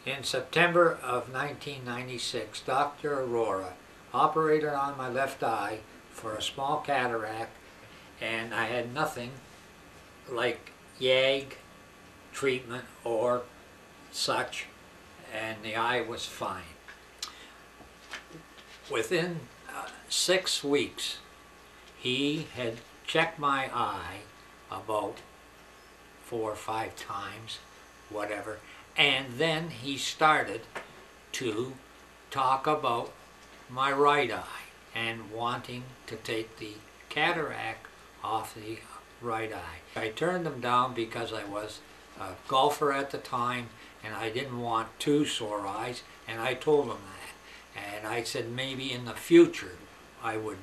In September of 1996, Dr. Arora operated on my left eye for a small cataract, and I had nothing like YAG treatment or such, and the eye was fine. Within 6 weeks, he had checked my eye about 4 or 5 times, whatever, and then he started to talk about my right eye and wanting to take the cataract off the right eye. I turned him down because I was a golfer at the time and I didn't want 2 sore eyes, and I told him that. And I said maybe in the future I would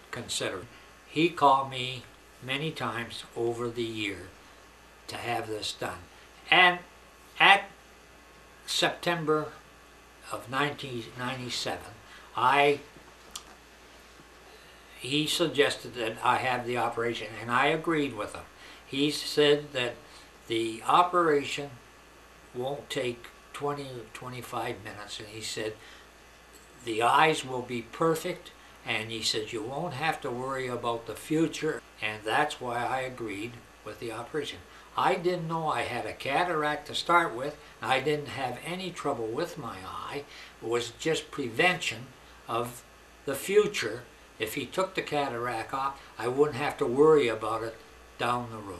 consider it. He called me many times over the year to have this done. And at September of 1997, he suggested that I have the operation, and I agreed with him. He said that the operation won't take 20 or 25 minutes, and he said the eyes will be perfect, and he said you won't have to worry about the future, and that's why I agreed with the operation. I didn't know I had a cataract to start with, and I didn't have any trouble with my eye. It was just prevention of the future. If he took the cataract off, I wouldn't have to worry about it down the road.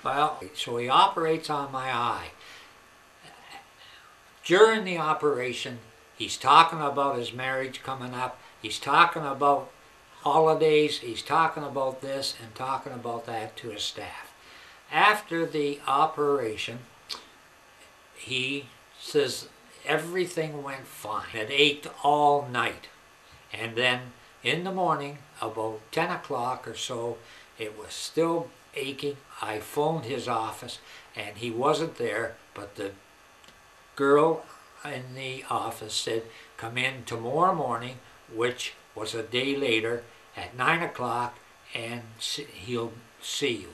Well, so he operates on my eye. During the operation, he's talking about his marriage coming up. He's talking about holidays. He's talking about this and talking about that to his staff. After the operation, he says everything went fine. It ached all night. And then in the morning, about 10 o'clock or so, it was still aching. I phoned his office and he wasn't there, but the girl in the office said, come in tomorrow morning, which was a day later, at 9 o'clock, and he'll see you.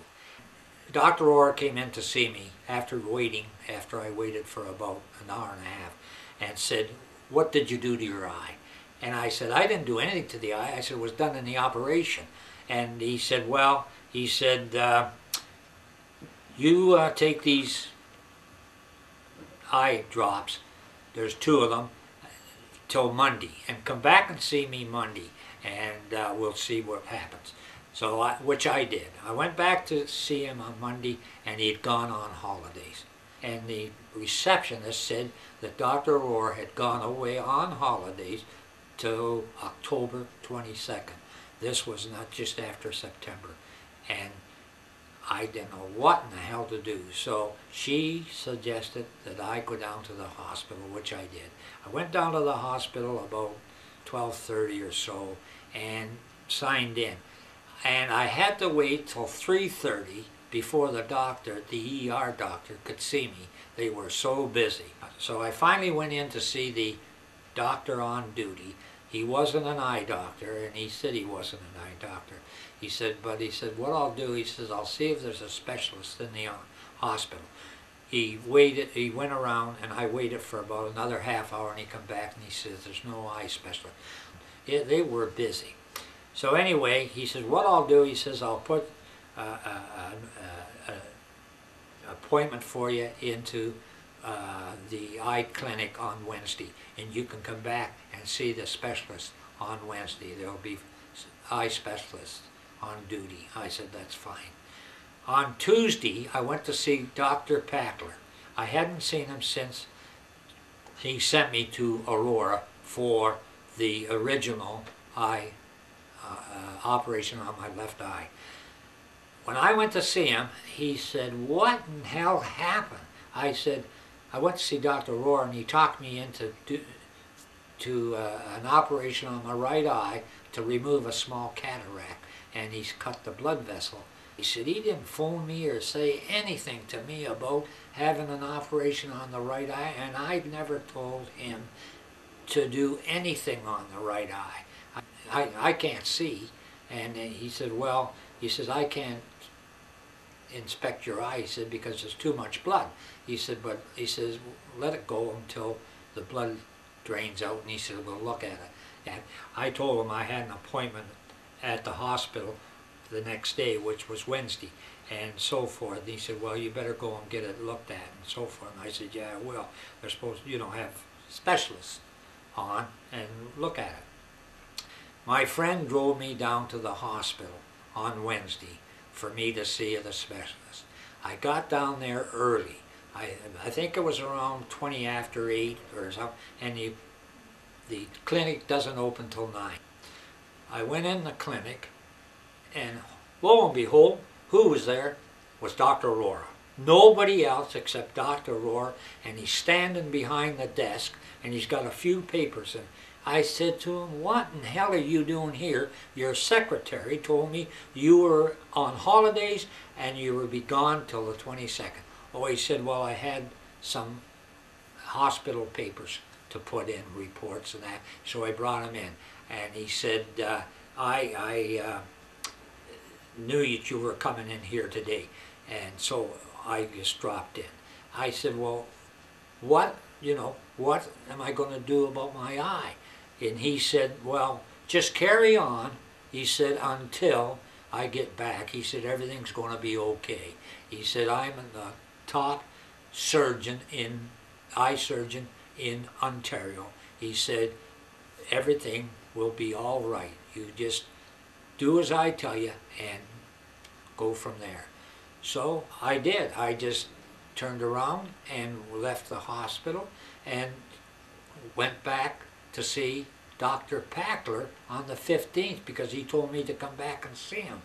Dr. Arora came in to see me after I waited for about an hour and a half, and said, what did you do to your eye? And I said, I didn't do anything to the eye. I said, it was done in the operation. And he said, well, he said, you take these eye drops, there's 2 of them, till Monday, and come back and see me Monday, and we'll see what happens. So, which I did. I went back to see him on Monday, and he'd gone on holidays. And the receptionist said that Dr. Arora had gone away on holidays till October 22nd. This was not just after September. And I didn't know what in the hell to do. So she suggested that I go down to the hospital, which I did. I went down to the hospital about 12:30 or so and signed in. And I had to wait till 3:30 before the doctor, the ER doctor, could see me. They were so busy. So I finally went in to see the doctor on duty. He wasn't an eye doctor, and he said he wasn't an eye doctor. He said, but he said, what I'll do, he says, I'll see if there's a specialist in the hospital. He went around, and I waited for about another half hour, and he come back, and he says, there's no eye specialist. They were busy. So anyway, he says, what I'll do, he says, I'll put an appointment for you into the eye clinic on Wednesday, and you can come back and see the specialist on Wednesday. There'll be eye specialists on duty. I said, that's fine. On Tuesday, I went to see Dr. Packler. I hadn't seen him since he sent me to Aurora for the original eye operation on my left eye. When I went to see him, he said, what in hell happened? I said, I went to see Dr. Arora, and he talked me into an operation on my right eye to remove a small cataract, and he's cut the blood vessel. He said he didn't phone me or say anything to me about having an operation on the right eye, and I've never told him to do anything on the right eye. I can't see. And he said, well, he says, I can't inspect your eye. He said, because there's too much blood. He said, but he says, let it go until the blood drains out, and he said, we'll look at it. And I told him I had an appointment at the hospital the next day, which was Wednesday, and so forth. And he said, well, you better go and get it looked at, and so forth. And I said, yeah, I will. They're supposed to, have specialists on and look at it. My friend drove me down to the hospital on Wednesday for me to see the specialist. I got down there early. I think it was around 20 after 8 or something, and the clinic doesn't open till 9. I went in the clinic, and lo and behold, who was there was Dr. Arora. Nobody else except Dr. Arora, and he's standing behind the desk, and he's got a few papers. And I said to him, what in hell are you doing here? Your secretary told me you were on holidays and you would be gone till the 22nd. Oh, he said, well, I had some hospital papers to put in, reports and that, so I brought them in. And he said, I knew that you were coming in here today, and so I just dropped in. I said, well, what am I going to do about my eye? And he said, well, just carry on. He said, until I get back. He said, everything's going to be okay. He said, I'm the top eye surgeon in Ontario. He said, everything will be all right. You just do as I tell you and go from there. So I did. I just turned around and left the hospital and went back to see Dr. Packler on the 15th because he told me to come back and see him.